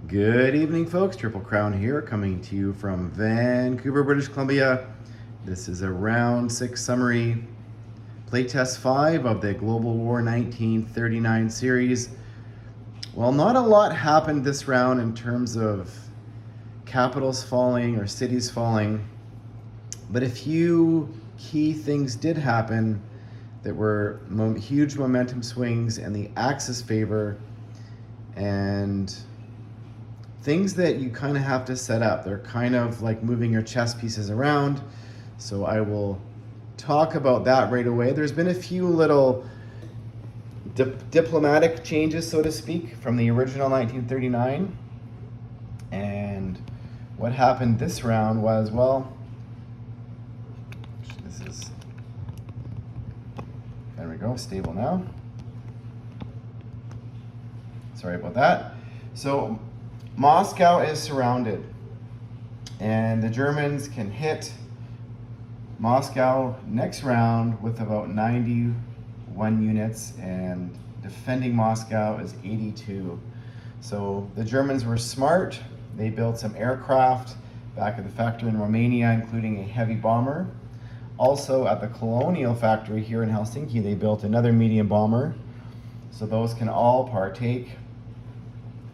Good evening, folks. Triple Crown here, coming to you from Vancouver, British Columbia. This is a round 6 summary, playtest 5 of the Global War 1939 series. Well, not a lot happened this round in terms of capitals falling or cities falling, but a few key things did happen that were huge momentum swings in the Axis favor, and things that you kind of have to set up. They're kind of like moving your chess pieces around. So I will talk about that right away. There's been a few little diplomatic changes, so to speak, from the original 1939. And what happened this round was, well, there we go, stable now. Sorry about that. So Moscow is surrounded, and the Germans can hit Moscow next round with about 91 units, and defending Moscow is 82. So the Germans were smart. They built some aircraft back at the factory in Romania, including a heavy bomber. Also at the Colonial factory here in Helsinki, they built another medium bomber. So those can all partake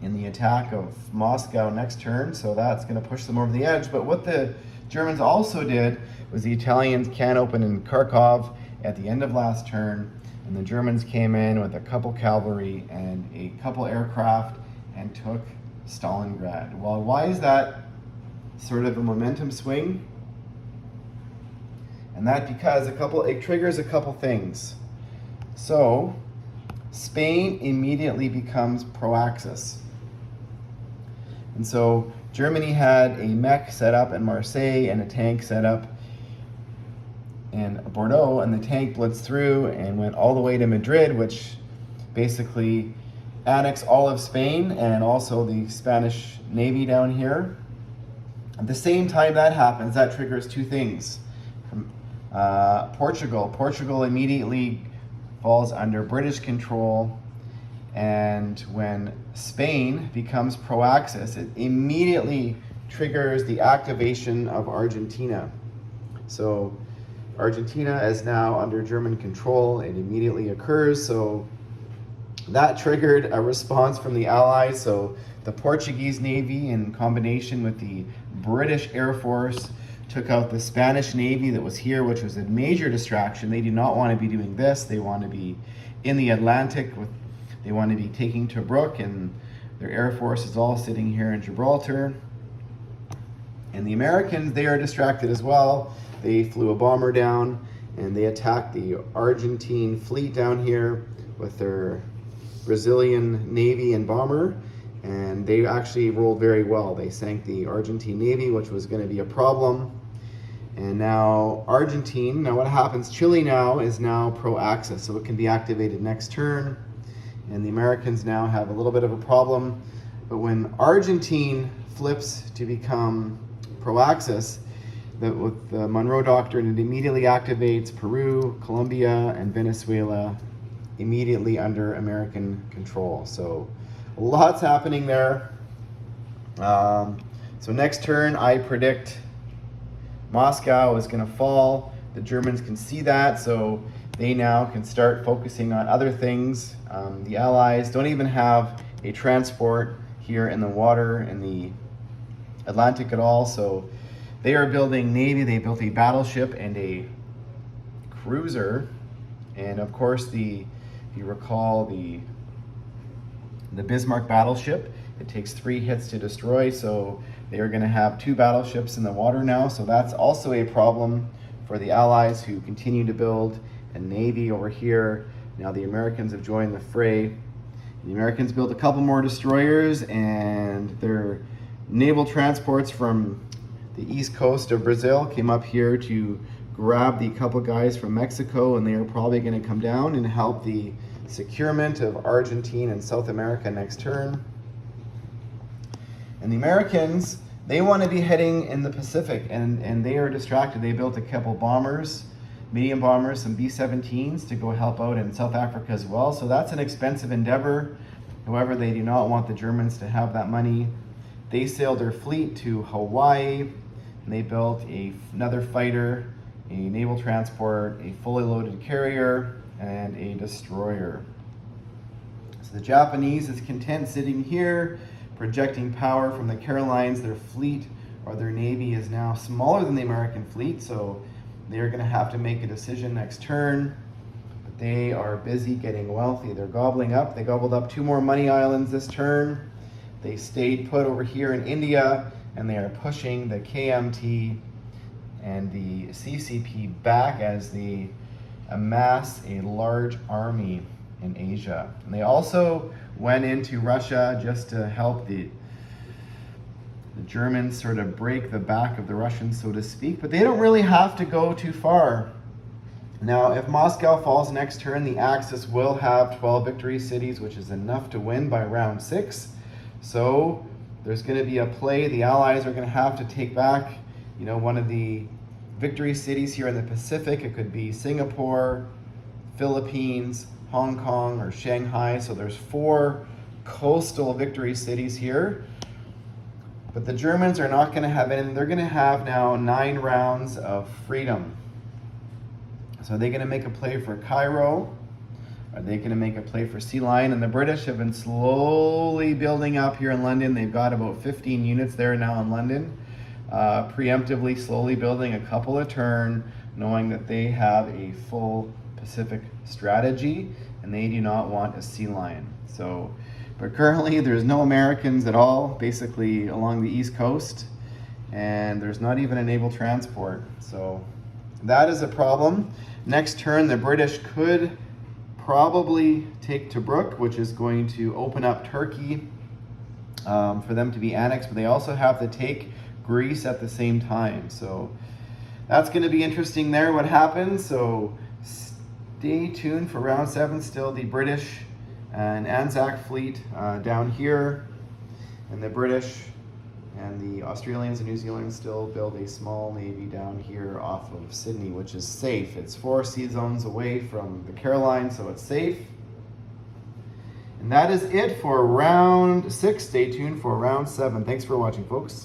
in the attack of Moscow next turn, so that's going to push them over the edge. But what the Germans also did was the Italians can open in Kharkov at the end of last turn, and the Germans came in with a couple cavalry and a couple aircraft and took Stalingrad. Well, why is that sort of a momentum swing? And that because it triggers a couple things. So Spain immediately becomes pro-Axis. And so Germany had a mech set up in Marseille and a tank set up in Bordeaux, and the tank blitzed through and went all the way to Madrid, which basically annexed all of Spain and also the Spanish Navy down here. At the same time that happens, that triggers two things. Portugal immediately falls under British control, and when Spain becomes pro-Axis, it immediately triggers the activation of Argentina. So Argentina is now under German control. It immediately occurs. So that triggered a response from the Allies. So the Portuguese Navy, in combination with the British Air Force, took out the Spanish Navy that was here, which was a major distraction. They do not want to be doing this. They want to be in the Atlantic. They want to be taking Tobruk, and their Air Force is all sitting here in Gibraltar. And the Americans, they are distracted as well. They flew a bomber down, and they attacked the Argentine fleet down here with their Brazilian Navy and bomber. And they actually rolled very well. They sank the Argentine Navy, which was going to be a problem. And now what happens, Chile now is now pro-Axis, so it can be activated next turn. And the Americans now have a little bit of a problem. But when Argentine flips to become pro-Axis, with the Monroe Doctrine, it immediately activates Peru, Colombia, and Venezuela immediately under American control. So lots happening there. So next turn, I predict Moscow is going to fall. The Germans can see that, so they now can start focusing on other things. The Allies don't even have a transport here in the water in the Atlantic at all, so they are building Navy. They built a battleship and a cruiser, and of course, if you recall, the Bismarck battleship, it takes 3 hits to destroy, so they are going to have 2 battleships in the water now. So that's also a problem for the Allies, who continue to build a Navy over here. Now the Americans have joined the fray. The Americans built a couple more destroyers, and their naval transports from the east coast of Brazil came up here to grab the couple guys from Mexico, and they are probably going to come down and help the securement of Argentina and South America next turn. And the Americans, they want to be heading in the Pacific, and they are distracted. They built a couple bombers, medium bombers, some B-17s to go help out in South Africa as well. So that's an expensive endeavor. However, they do not want the Germans to have that money They sailed their fleet to Hawaii, and they built another fighter, a naval transport, a fully loaded carrier, and a destroyer. So the Japanese is content sitting here, projecting power from the Carolines. Their fleet or their navy is now smaller than the American fleet, so they're going to have to make a decision next turn. But they are busy getting wealthy. They're gobbling up. They gobbled up 2 more money islands this turn. They stayed put over here in India, and they are pushing the KMT and the CCP back as they amass a large army in Asia. And they also went into Russia just to help the Germans sort of break the back of the Russians, so to speak, but they don't really have to go too far. Now, if Moscow falls next turn, the Axis will have 12 victory cities, which is enough to win by round 6. So there's going to be a play. The Allies are going to have to take back, one of the victory cities here in the Pacific. It could be Singapore, Philippines, Hong Kong, or Shanghai. So there's 4 coastal victory cities here. But the Germans are not going to have any. They're going to have now 9 rounds of freedom. So are they going to make a play for Cairo? Are they going to make a play for Sea Lion? And the British have been slowly building up here in London. They've got about 15 units there now in London. Preemptively, slowly building a couple a turn, knowing that they have a full Pacific strategy and they do not want a Sea Lion. But currently there's no Americans at all, basically along the East Coast, and there's not even a naval transport. So that is a problem. Next turn, the British could probably take Tobruk, which is going to open up Turkey for them to be annexed, but they also have to take Greece at the same time. So that's going to be interesting there, what happens. So stay tuned for round 7. Still the British and Anzac fleet down here, and the British and the Australians and New Zealanders still build a small navy down here off of Sydney, which is safe. It's 4 sea zones away from the Carolines, so it's safe. And that is it for round 6. Stay tuned for round 7. Thanks for watching, folks.